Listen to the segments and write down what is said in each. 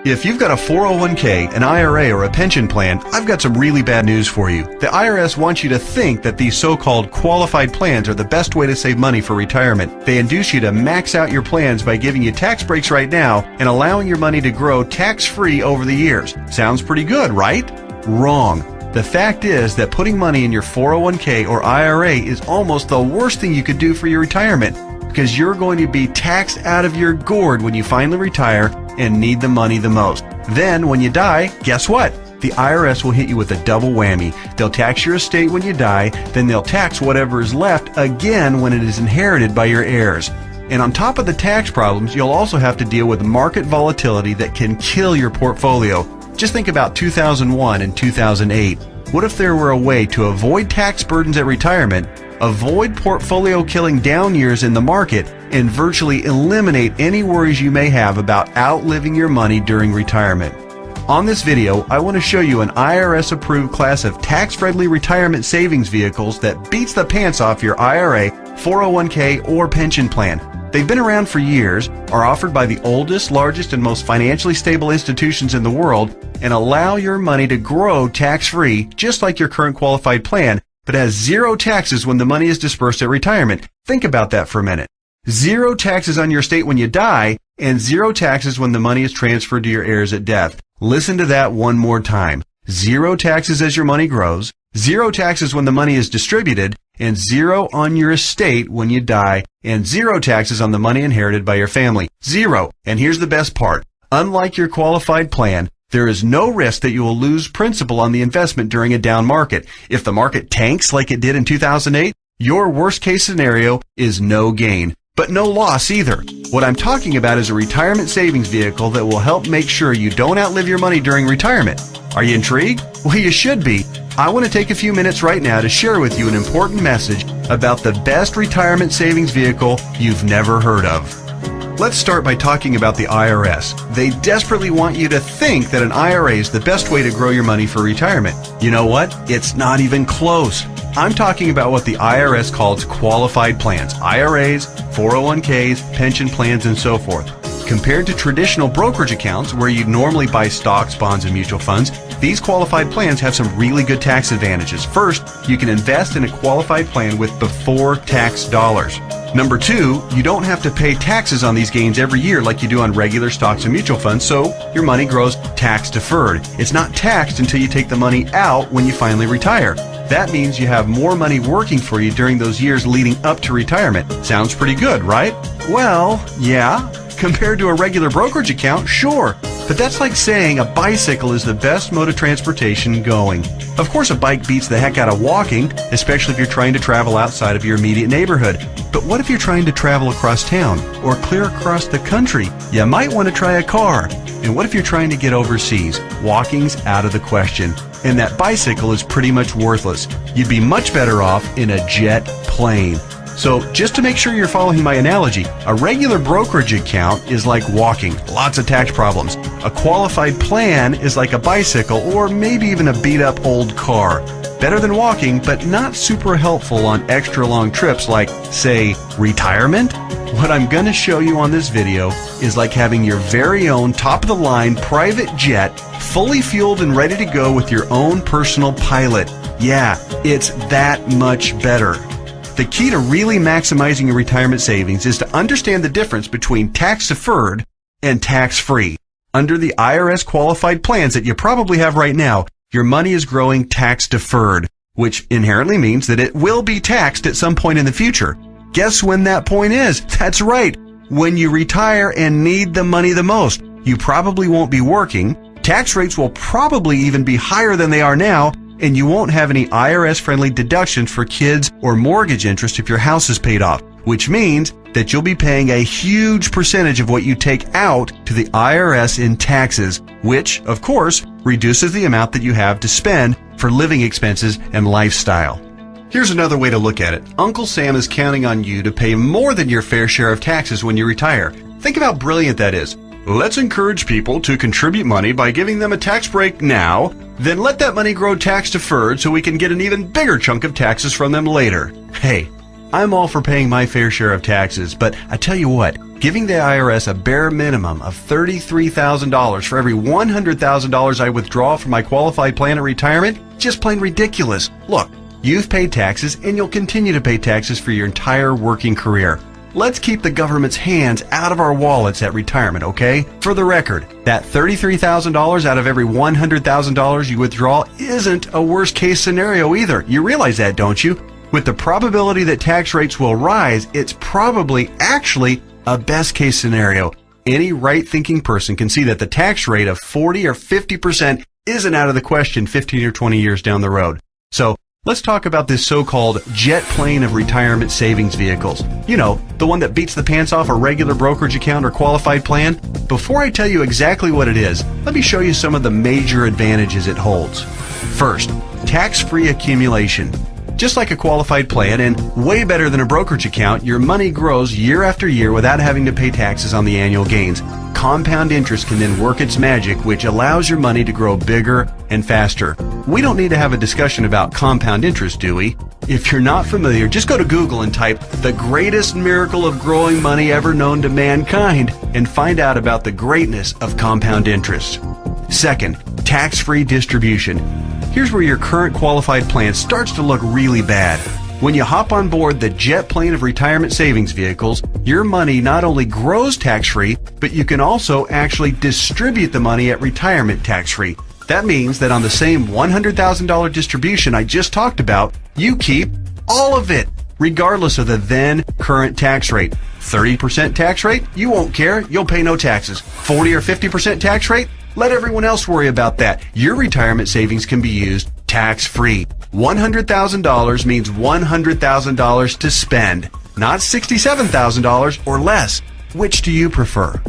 If you've got a 401k, an IRA, or a pension plan, I've got some really bad news for you. The IRS wants you to think that these so-called qualified plans are the best way to save money for retirement. They induce you to max out your plans by giving you tax breaks right now and allowing your money to grow tax-free over the years. Sounds pretty good, right? Wrong. The fact is that putting money in your 401k or IRA is almost the worst thing you could do for your retirement, because you're going to be taxed out of your gourd when you finally retire and need the money the most. Then, when you die, guess what? The IRS will hit you with a double whammy. They'll tax your estate when you die, then they'll tax whatever is left again when it is inherited by your heirs. And on top of the tax problems, you'll also have to deal with market volatility that can kill your portfolio. Just think about 2001 and 2008. What if there were a way to avoid tax burdens at retirement, avoid portfolio-killing down years in the market, and virtually eliminate any worries you may have about outliving your money during retirement? On this video, I want to show you an IRS-approved class of tax-friendly retirement savings vehicles that beats the pants off your IRA, 401k, or pension plan. They've been around for years, are offered by the oldest, largest, and most financially stable institutions in the world, and allow your money to grow tax-free, just like your current qualified plan, but has zero taxes when the money is dispersed at retirement. Think about that for a minute. Zero taxes on your estate when you die, and zero taxes when the money is transferred to your heirs at death. Listen to that one more time. Zero taxes as your money grows, zero taxes when the money is distributed, and zero on your estate when you die, and zero taxes on the money inherited by your family. Zero. And here's the best part. Unlike your qualified plan, there is no risk that you will lose principal on the investment during a down market. If the market tanks like it did in 2008, your worst case scenario is no gain, but no loss either. What I'm talking about is a retirement savings vehicle that will help make sure you don't outlive your money during retirement. Are you intrigued? Well, you should be. I want to take a few minutes right now to share with you an important message about the best retirement savings vehicle you've never heard of. Let's start by talking about the IRS. They desperately want you to think that an IRA is the best way to grow your money for retirement. You know what? It's not even close. I'm talking about what the IRS calls qualified plans, IRAs, 401ks, pension plans, and so forth. Compared to traditional brokerage accounts where you'd normally buy stocks, bonds, and mutual funds, these qualified plans have some really good tax advantages. First, you can invest in a qualified plan with before tax dollars. Number two, you don't have to pay taxes on these gains every year like you do on regular stocks and mutual funds, so your money grows tax deferred. It's not taxed until you take the money out when you finally retire. That means you have more money working for you during those years leading up to retirement. Sounds pretty good, right? Well, yeah. Compared to a regular brokerage account, sure. But that's like saying a bicycle is the best mode of transportation going. Of course, a bike beats the heck out of walking, especially if you're trying to travel outside of your immediate neighborhood. But what if you're trying to travel across town or clear across the country? You might want to try a car. And what if you're trying to get overseas? Walking's out of the question. And that bicycle is pretty much worthless. You'd be much better off in a jet plane. So just to make sure you're following my analogy, a regular brokerage account is like walking, lots of tax problems. A qualified plan is like a bicycle or maybe even a beat-up old car. Better than walking, but not super helpful on extra long trips like, say, retirement. What I'm going to show you on this video is like having your very own top-of-the-line private jet, fully fueled and ready to go with your own personal pilot. Yeah, it's that much better. The key to really maximizing your retirement savings is to understand the difference between tax-deferred and tax-free. Under the IRS qualified plans that you probably have right now, your money is growing tax-deferred, which inherently means that it will be taxed at some point in the future. Guess when that point is? That's right, when you retire and need the money the most. You probably won't be working, tax rates will probably even be higher than they are now, and you won't have any IRS-friendly deductions for kids or mortgage interest if your house is paid off, which means that you'll be paying a huge percentage of what you take out to the IRS in taxes, which, of course, reduces the amount that you have to spend for living expenses and lifestyle. Here's another way to look at it. Uncle Sam is counting on you to pay more than your fair share of taxes when you retire. Think of how brilliant that is. Let's encourage people to contribute money by giving them a tax break now, then let that money grow tax deferred so we can get an even bigger chunk of taxes from them later. Hey, I'm all for paying my fair share of taxes, but I tell you what, giving the IRS a bare minimum of $33,000 for every $100,000 I withdraw from my qualified plan at retirement? Just plain ridiculous. Look, you've paid taxes and you'll continue to pay taxes for your entire working career. Let's keep the government's hands out of our wallets at retirement, okay? For the record, that $33,000 out of every $100,000 you withdraw isn't a worst case scenario either. You realize that, don't you? With the probability that tax rates will rise, it's probably actually a best case scenario. Any right-thinking person can see that the tax rate of 40 or 50% isn't out of the question 15 or 20 years down the road. So, let's talk about this so-called jet plane of retirement savings vehicles. You know, the one that beats the pants off a regular brokerage account or qualified plan. Before I tell you exactly what it is, let me show you some of the major advantages it holds. First, tax-free accumulation. Just like a qualified plan and way better than a brokerage account, your money grows year after year without having to pay taxes on the annual gains. Compound interest can then work its magic, which allows your money to grow bigger and faster. We don't need to have a discussion about compound interest, do we? If you're not familiar, just go to Google and type "the greatest miracle of growing money ever known to mankind" and find out about the greatness of compound interest. Second, tax-free distribution. Here's where your current qualified plan starts to look really bad. When you hop on board the jet plane of retirement savings vehicles, your money not only grows tax-free, but you can also actually distribute the money at retirement tax-free. That means that on the same $100,000 distribution I just talked about, you keep all of it, regardless of the then current tax rate. 30% tax rate? You won't care. You'll pay no taxes. 40 or 50% tax rate? Let everyone else worry about that. Your retirement savings can be used tax-free. $100,000 means $100,000 to spend, not $67,000 or less. Which do you prefer?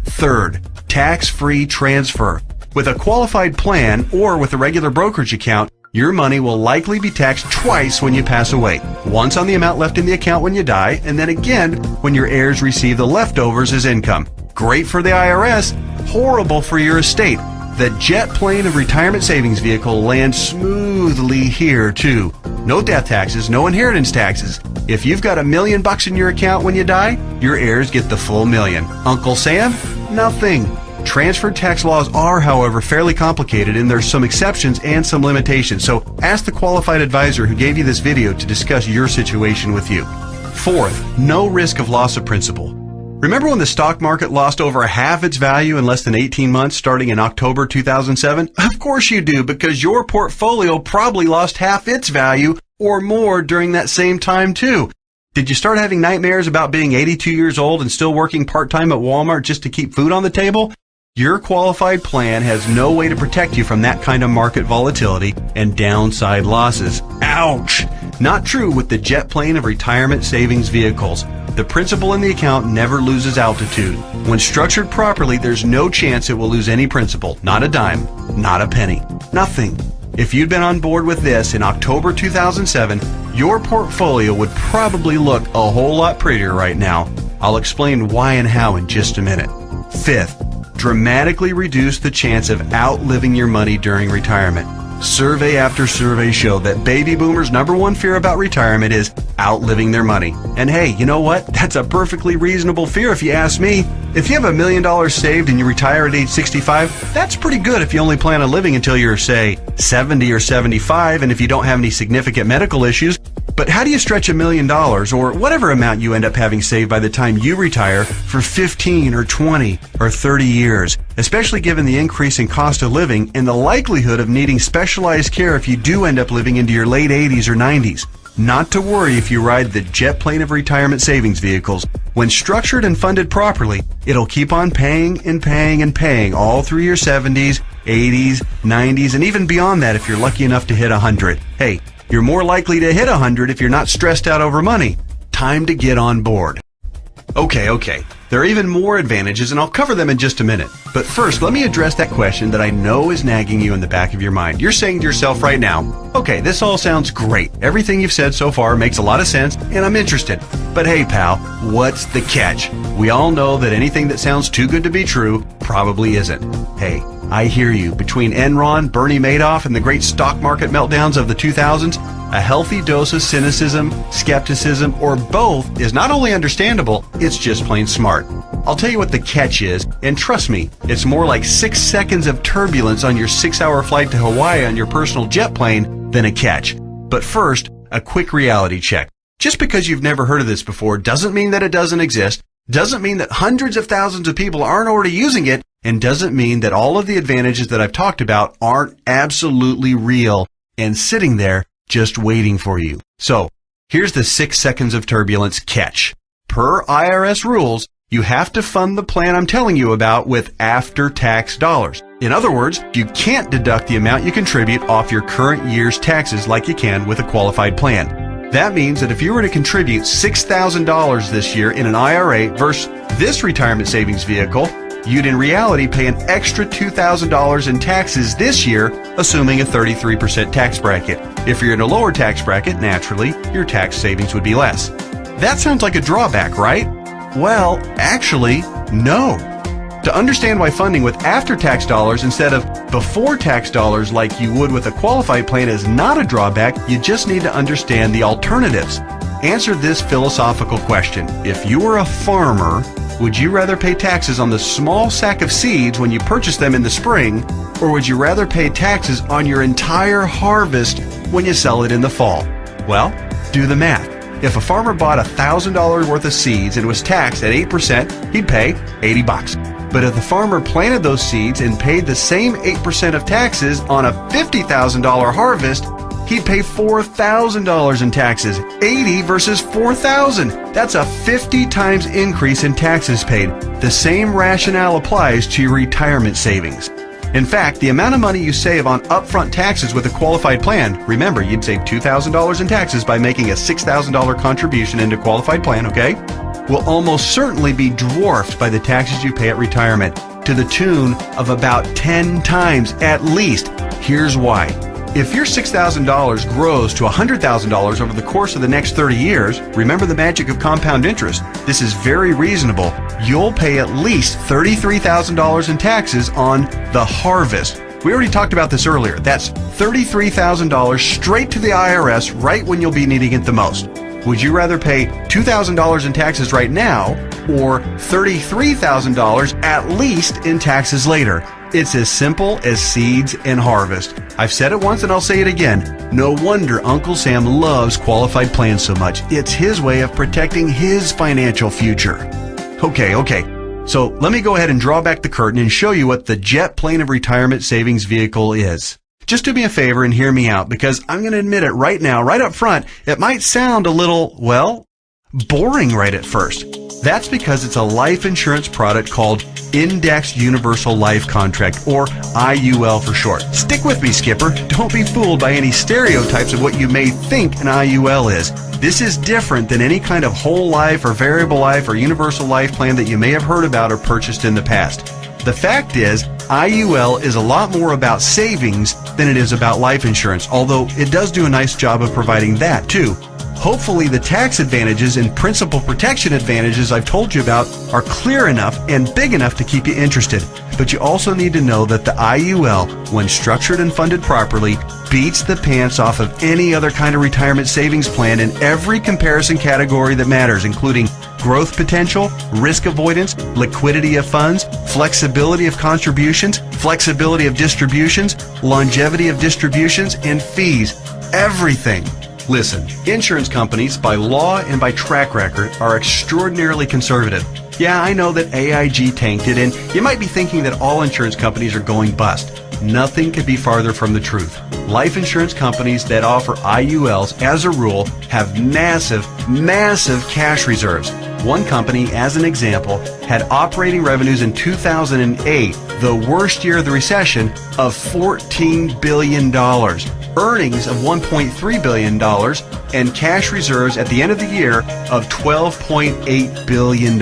Third, tax-free transfer. With a qualified plan or with a regular brokerage account, your money will likely be taxed twice when you pass away. Once on the amount left in the account when you die, and then again when your heirs receive the leftovers as income. Great for the IRS, horrible for your estate. The jet plane of retirement savings vehicle lands smoothly here too. No death taxes, no inheritance taxes. If you've got $1 million in your account when you die, your heirs get the full $1 million. Uncle Sam? Nothing. Transfer tax laws are, however, fairly complicated, and there's some exceptions and some limitations. So ask the qualified advisor who gave you this video to discuss your situation with you. Fourth, no risk of loss of principal. Remember when the stock market lost over half its value in less than 18 months starting in October 2007? Of course you do, because your portfolio probably lost half its value or more during that same time too. Did you start having nightmares about being 82 years old and still working part-time at Walmart just to keep food on the table? Your qualified plan has no way to protect you from that kind of market volatility and downside losses. Ouch! Not true with the jet plane of retirement savings vehicles. The principal in the account never loses altitude. When structured properly, there's no chance it will lose any principal. Not a dime, not a penny, nothing. If you'd been on board with this in October 2007, your portfolio would probably look a whole lot prettier right now. I'll explain why and how in just a minute. Fifth, dramatically reduce the chance of outliving your money during retirement. Survey after survey show that baby boomers' number one fear about retirement is outliving their money. And hey, you know what? That's a perfectly reasonable fear if you ask me. If you have $1 million saved and you retire at age 65, that's pretty good if you only plan on living until you're, say, 70 or 75, and if you don't have any significant medical issues. But how do you stretch $1 million, or whatever amount you end up having saved by the time you retire, for 15 or 20 or 30 years, especially given the increase in cost of living and the likelihood of needing specialized care if you do end up living into your late 80s or 90s? Not to worry if you ride the jet plane of retirement savings vehicles. When structured and funded properly, it'll keep on paying and paying and paying all through your 70s, 80s, 90s, and even beyond that if you're lucky enough to hit 100. Hey, you're more likely to hit 100 if you're not stressed out over money. Time to get on board. Okay. There are even more advantages, and I'll cover them in just a minute. But first, let me address that question that I know is nagging you in the back of your mind. You're saying to yourself right now, okay, this all sounds great. Everything you've said so far makes a lot of sense, and I'm interested. But hey, pal, what's the catch? We all know that anything that sounds too good to be true probably isn't. Hey, I hear you. Between Enron, Bernie Madoff, and the great stock market meltdowns of the 2000s, A healthy dose of cynicism, skepticism, or both is not only understandable, it's just plain smart. I'll tell you what the catch is, and trust me, it's more like 6 seconds of turbulence on your 6-hour flight to Hawaii on your personal jet plane than a catch. But first, a quick reality check. Just because you've never heard of this before doesn't mean that it doesn't exist, doesn't mean that hundreds of thousands of people aren't already using it, and doesn't mean that all of the advantages that I've talked about aren't absolutely real and sitting there just waiting for you. So, here's the 6 seconds of turbulence catch. Per IRS rules, you have to fund the plan I'm telling you about with after-tax dollars. In other words, you can't deduct the amount you contribute off your current year's taxes like you can with a qualified plan. That means that if you were to contribute $6,000 this year in an IRA versus this retirement savings vehicle, you'd in reality pay an extra $2,000 in taxes this year, assuming a 33% tax bracket. If you're in a lower tax bracket, naturally, your tax savings would be less. That sounds like a drawback, right? Well, actually, no. To understand why funding with after-tax dollars instead of before-tax dollars like you would with a qualified plan is not a drawback, you just need to understand the alternatives. Answer this philosophical question. If you were a farmer, would you rather pay taxes on the small sack of seeds when you purchase them in the spring, or would you rather pay taxes on your entire harvest when you sell it in the fall? Well, do the math. If a farmer bought $1,000 worth of seeds and was taxed at 8%, he'd pay $80. But if the farmer planted those seeds and paid the same 8% of taxes on a $50,000 harvest, he'd pay $4,000 in taxes. 80 versus 4,000. That's a 50 times increase in taxes paid. The same rationale applies to your retirement savings. In fact, the amount of money you save on upfront taxes with a qualified plan, remember, you'd save $2,000 in taxes by making a $6,000 contribution into a qualified plan, okay? Will almost certainly be dwarfed by the taxes you pay at retirement, to the tune of about 10 times at least. Here's why. If your $6,000 grows to $100,000 over the course of the next 30 years, remember the magic of compound interest. This is very reasonable. You'll pay at least $33,000 in taxes on the harvest. We already talked about this earlier. That's $33,000 straight to the IRS right when you'll be needing it the most. Would you rather pay $2,000 in taxes right now or $33,000 at least in taxes later? It's as simple as seeds and harvest. I've said it once and I'll say it again. No wonder Uncle Sam loves qualified plans so much. It's his way of protecting his financial future. Okay. So let me go ahead and draw back the curtain and show you what the jet plane of retirement savings vehicle is. Just do me a favor and hear me out, because I'm going to admit it right now, right up front, it might sound a little, well, boring right at first. That's because it's a life insurance product called Indexed Universal Life Contract, or IUL for short. Stick with me, Skipper. Don't be fooled by any stereotypes of what you may think an IUL is. This is different than any kind of whole life or variable life or universal life plan that you may have heard about or purchased in the past. The fact is, IUL is a lot more about savings than it is about life insurance, although it does do a nice job of providing that too. Hopefully the tax advantages and principal protection advantages I've told you about are clear enough and big enough to keep you interested. But you also need to know that the IUL, when structured and funded properly, beats the pants off of any other kind of retirement savings plan in every comparison category that matters, including growth potential, risk avoidance, liquidity of funds, flexibility of contributions, flexibility of distributions, longevity of distributions, and fees. Everything. Listen, insurance companies, by law and by track record, are extraordinarily conservative. Yeah, I know that AIG tanked it, and you might be thinking that all insurance companies are going bust. Nothing could be farther from the truth. Life insurance companies that offer IULs, as a rule, have massive cash reserves. One company, as an example, had operating revenues in 2008, the worst year of the recession, of $14 billion, earnings of $1.3 billion, and cash reserves at the end of the year of $12.8 billion.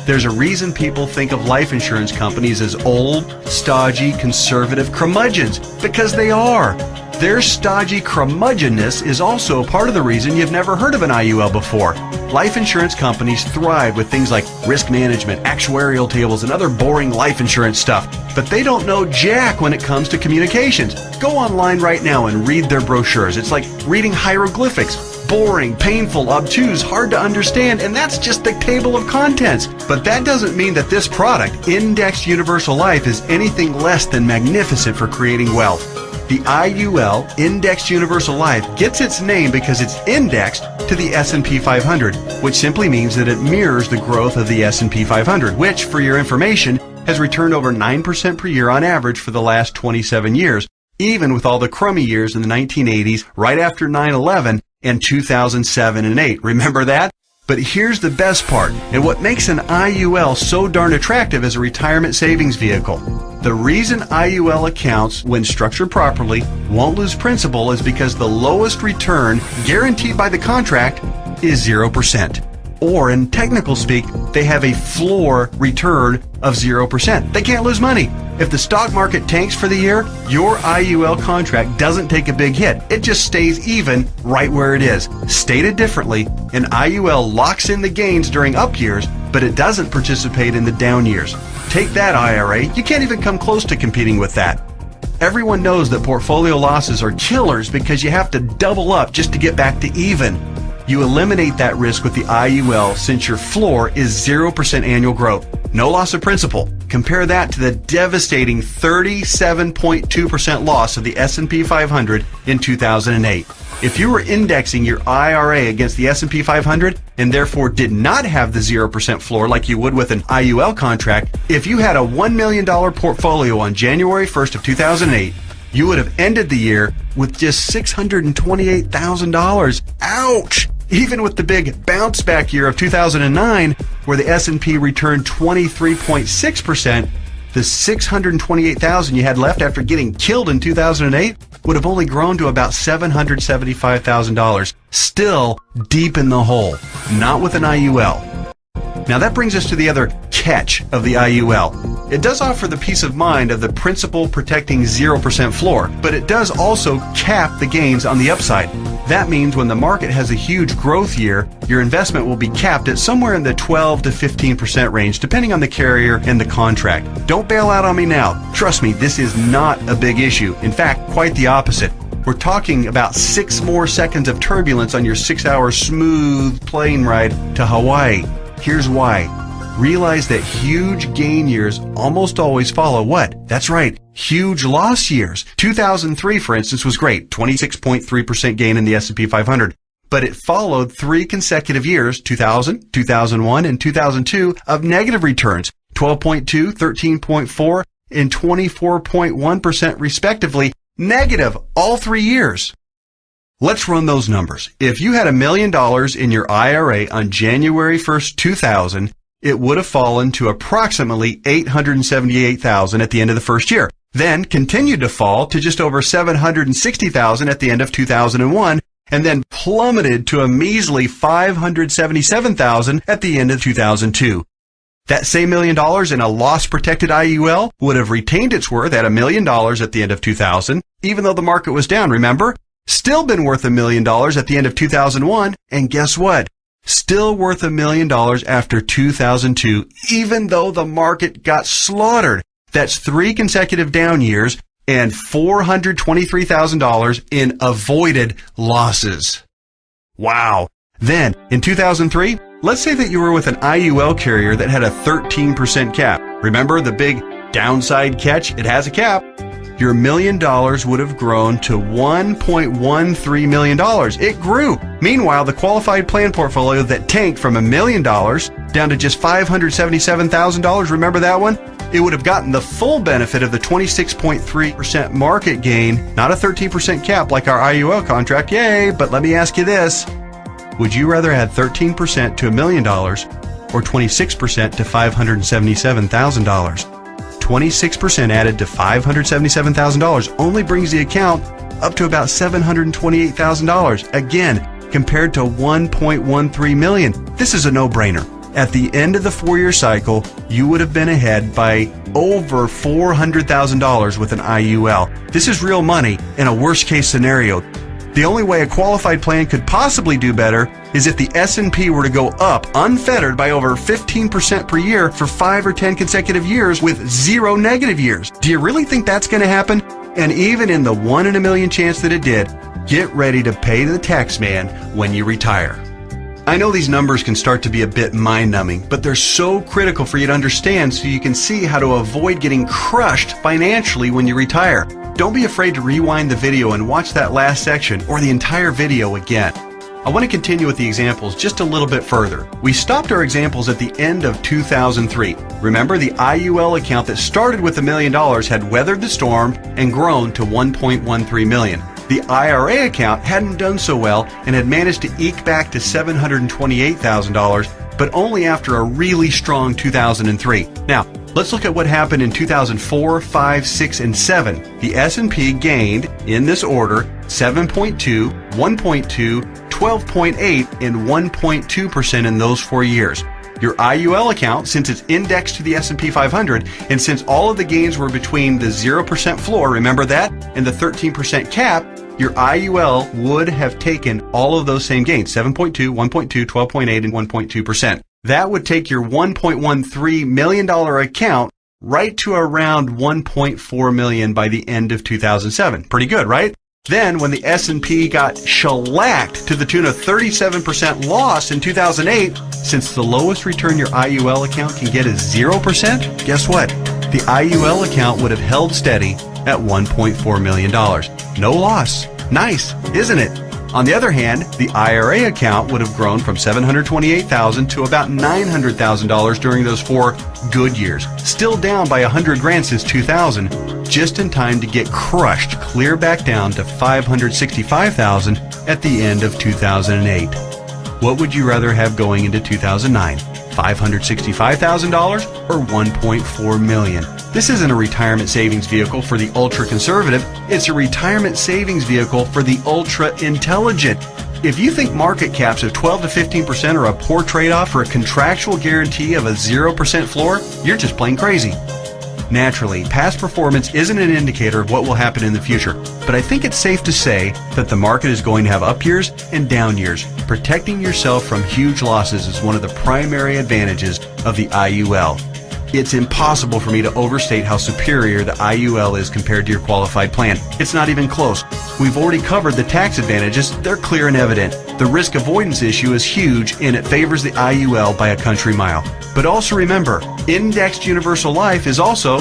There's a reason people think of life insurance companies as old, stodgy, conservative curmudgeons, because they are. Their stodgy curmudgeonness is also part of the reason you've never heard of an IUL before. Life insurance companies thrive with things like risk management, actuarial tables, and other boring life insurance stuff. But they don't know jack when it comes to communications. Go online right now and read their brochures. It's like reading hieroglyphics. Boring, painful, obtuse, hard to understand, and that's just the table of contents. But that doesn't mean that this product, Indexed Universal Life, is anything less than magnificent for creating wealth. The IUL, Indexed Universal Life, gets its name because it's indexed to the S&P 500, which simply means that it mirrors the growth of the S&P 500, which, for your information, has returned over 9% per year on average for the last 27 years, even with all the crummy years in the 1980s, right after 9/11, and 2007 and 8. Remember that? But here's the best part, and what makes an IUL so darn attractive as a retirement savings vehicle. The reason IUL accounts, when structured properly, won't lose principal is because the lowest return guaranteed by the contract is 0%. Or in technical speak, they have a floor return of 0%. They can't lose money. If the stock market tanks for the year, your IUL contract doesn't take a big hit. It just stays even right where it is. Stated differently, an IUL locks in the gains during up years, but it doesn't participate in the down years. Take that, IRA. You can't even come close to competing with that. Everyone knows that portfolio losses are killers because you have to double up just to get back to even. You eliminate that risk with the IUL since your floor is 0% annual growth. No loss of principal. Compare that to the devastating 37.2% loss of the S&P 500 in 2008. If you were indexing your IRA against the S&P 500 and therefore did not have the 0% floor like you would with an IUL contract, if you had a $1 million portfolio on January 1st of 2008, you would have ended the year with just $628,000. Ouch! Even with the big bounce back year of 2009, where the S&P returned 23.6%, the $628,000 you had left after getting killed in 2008 would have only grown to about $775,000. Still deep in the hole. Not with an IUL. Now that brings us to the other catch of the IUL. It does offer the peace of mind of the principal protecting 0% floor, but it does also cap the gains on the upside. That means when the market has a huge growth year, your investment will be capped at somewhere in the 12 to 15% range, depending on the carrier and the contract. Don't bail out on me now. Trust me, this is not a big issue. In fact, quite the opposite. We're talking about 6 more seconds of turbulence on your 6-hour smooth plane ride to Hawaii. Here's why. Realize that huge gain years almost always follow what? That's right, huge loss years. 2003, for instance, was great, 26.3% gain in the S&P 500. But it followed 3 consecutive years, 2000, 2001, and 2002, of negative returns, 12.2, 13.4, and 24.1% respectively, negative all 3 years. Let's run those numbers. If you had $1 million in your IRA on January 1st, 2000, it would have fallen to approximately $878,000 at the end of the first year, then continued to fall to just over $760,000 at the end of 2001, and then plummeted to a measly $577,000 at the end of 2002. That same $1 million in a loss-protected IUL would have retained its worth at $1 million at the end of 2000, even though the market was down, remember? Still been worth $1 million at the end of 2001, and guess what? Still worth $1 million after 2002, even though the market got slaughtered. That's 3 consecutive down years and $423,000 in avoided losses. Wow. Then, in 2003, let's say that you were with an IUL carrier that had a 13% cap. Remember the big downside catch? It has a cap. Your $1 million would have grown to $1.13 million. It grew. Meanwhile, the qualified plan portfolio that tanked from $1 million down to just $577,000, remember that one? It would have gotten the full benefit of the 26.3% market gain, not a 13% cap like our IUL contract. Yay! But let me ask you this. Would you rather add 13% to $1 million or 26% to $577,000? 26% added to $577,000 only brings the account up to about $728,000. Again, compared to $1.13 million. This is a no-brainer. At the end of the 4-year cycle, you would have been ahead by over $400,000 with an IUL. This is real money in a worst-case scenario. The only way a qualified plan could possibly do better is if the S&P were to go up unfettered by over 15% per year for 5 or 10 consecutive years with 0 negative years. Do you really think that's going to happen? And even in the 1 in a million chance that it did, get ready to pay the tax man when you retire. I know these numbers can start to be a bit mind-numbing, but they're so critical for you to understand so you can see how to avoid getting crushed financially when you retire. Don't be afraid to rewind the video and watch that last section or the entire video again. I want to continue with the examples just a little bit further. We stopped our examples at the end of 2003. Remember, the IUL account that started with $1 million had weathered the storm and grown to $1.13 million. The IRA account hadn't done so well and had managed to eke back to $728,000, but only after a really strong 2003. Now, let's look at what happened in 2004, 5, 6, and 7. The S&P gained, in this order, 7.2, 1.2, 12.8, and 1.2% in those 4 years. Your IUL account, since it's indexed to the S&P 500, and since all of the gains were between the 0% floor, remember that, and the 13% cap, your IUL would have taken all of those same gains, 7.2, 1.2, 12.8, and 1.2%. That would take your $1.13 million account right to around $1.4 million by the end of 2007. Pretty good, right? Then, when the S&P got shellacked to the tune of 37% loss in 2008, since the lowest return your IUL account can get is 0%, guess what? The IUL account would have held steady at $1.4 million. No loss. Nice, isn't it? On the other hand, the IRA account would have grown from $728,000 to about $900,000 during those 4 good years, still down by $100,000 since 2000, just in time to get crushed clear back down to $565,000 at the end of 2008. What would you rather have going into 2009? $565,000 or $1.4 million? This isn't a retirement savings vehicle for the ultra-conservative. It's a retirement savings vehicle for the ultra-intelligent. If you think market caps of 12 to 15% are a poor trade-off for a contractual guarantee of a 0% floor, you're just plain crazy. Naturally, past performance isn't an indicator of what will happen in the future, but I think it's safe to say that the market is going to have up years and down years. Protecting yourself from huge losses is one of the primary advantages of the IUL. It's impossible for me to overstate how superior the IUL is compared to your qualified plan. It's not even close. We've already covered the tax advantages. They're clear and evident. The risk avoidance issue is huge, and it favors the IUL by a country mile. But also remember, indexed universal life is also,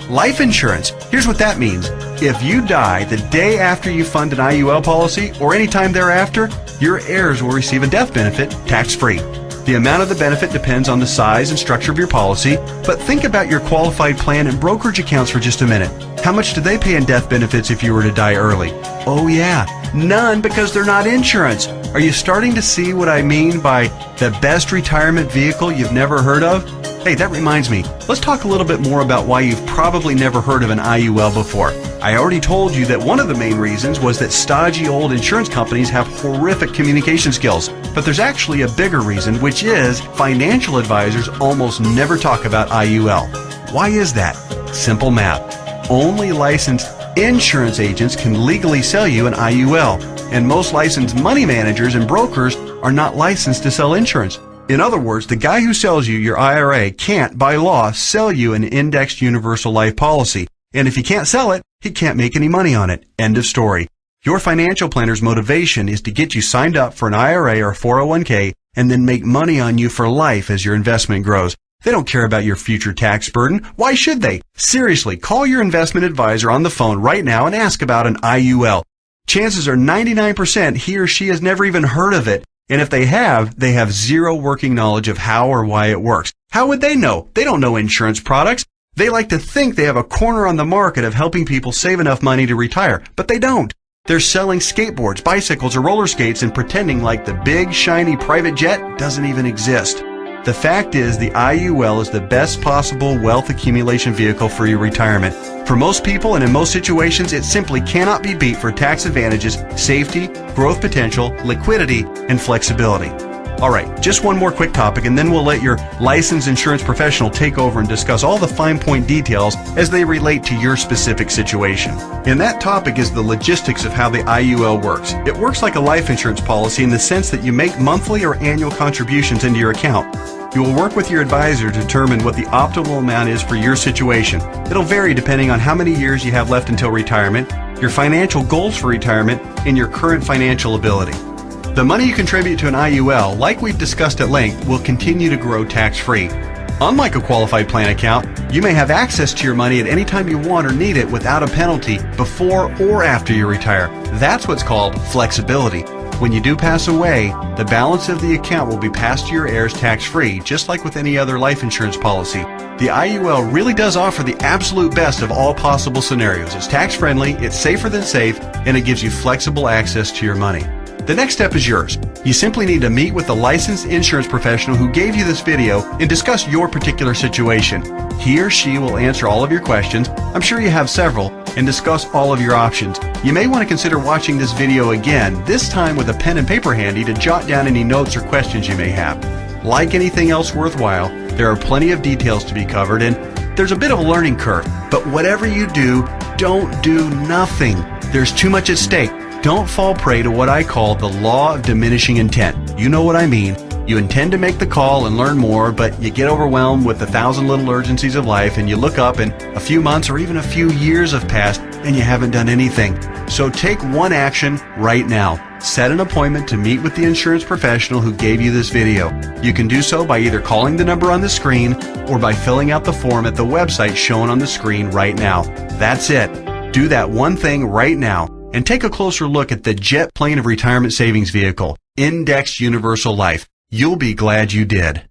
life insurance. Here's what that means. If you die the day after you fund an IUL policy or any time thereafter, your heirs will receive a death benefit tax-free. The amount of the benefit depends on the size and structure of your policy, but think about your qualified plan and brokerage accounts for just a minute. How much do they pay in death benefits if you were to die early? Oh yeah, none, because they're not insurance. Are you starting to see what I mean by the best retirement vehicle you've never heard of? Hey, that reminds me. Let's talk a little bit more about why you've probably never heard of an IUL before. I already told you that one of the main reasons was that stodgy old insurance companies have horrific communication skills. But there's actually a bigger reason, which is financial advisors almost never talk about IUL. Why is that? Simple math. Only licensed insurance agents can legally sell you an IUL, and most licensed money managers and brokers are not licensed to sell insurance. In other words, the guy who sells you your IRA can't, by law, sell you an indexed universal life policy. And if he can't sell it, he can't make any money on it. End of story. Your financial planner's motivation is to get you signed up for an IRA or 401k and then make money on you for life as your investment grows. They don't care about your future tax burden. Why should they? Seriously, call your investment advisor on the phone right now and ask about an IUL. Chances are 99% he or she has never even heard of it. And if they have zero working knowledge of how or why it works. How would they know? They don't know insurance products. They like to think they have a corner on the market of helping people save enough money to retire, but they don't. They're selling skateboards, bicycles, or roller skates and pretending like the big, shiny private jet doesn't even exist. The fact is, the IUL is the best possible wealth accumulation vehicle for your retirement. For most people and in most situations, it simply cannot be beat for tax advantages, safety, growth potential, liquidity, and flexibility. Alright, just one more quick topic and then we'll let your licensed insurance professional take over and discuss all the fine point details as they relate to your specific situation. And that topic is the logistics of how the IUL works. It works like a life insurance policy in the sense that you make monthly or annual contributions into your account. You will work with your advisor to determine what the optimal amount is for your situation. It'll vary depending on how many years you have left until retirement, your financial goals for retirement, and your current financial ability. The money you contribute to an IUL, like we've discussed at length, will continue to grow tax-free. Unlike a qualified plan account, you may have access to your money at any time you want or need it without a penalty before or after you retire. That's what's called flexibility. When you do pass away, the balance of the account will be passed to your heirs tax-free, just like with any other life insurance policy. The IUL really does offer the absolute best of all possible scenarios. It's tax-friendly, it's safer than safe, and it gives you flexible access to your money. The next step is yours. You simply need to meet with the licensed insurance professional who gave you this video and discuss your particular situation. He or she will answer all of your questions, I'm sure you have several, and discuss all of your options. You may want to consider watching this video again, this time with a pen and paper handy to jot down any notes or questions you may have. Like anything else worthwhile, there are plenty of details to be covered and there's a bit of a learning curve. But whatever you do, don't do nothing. There's too much at stake. Don't fall prey to what I call the law of diminishing intent. You know what I mean. You intend to make the call and learn more, but you get overwhelmed with 1,000 little urgencies of life and you look up and a few months or even a few years have passed and you haven't done anything. So take one action right now. Set an appointment to meet with the insurance professional who gave you this video. You can do so by either calling the number on the screen or by filling out the form at the website shown on the screen right now. That's it. Do that one thing right now. And take a closer look at the jet plane of retirement savings vehicle, Indexed Universal Life. You'll be glad you did.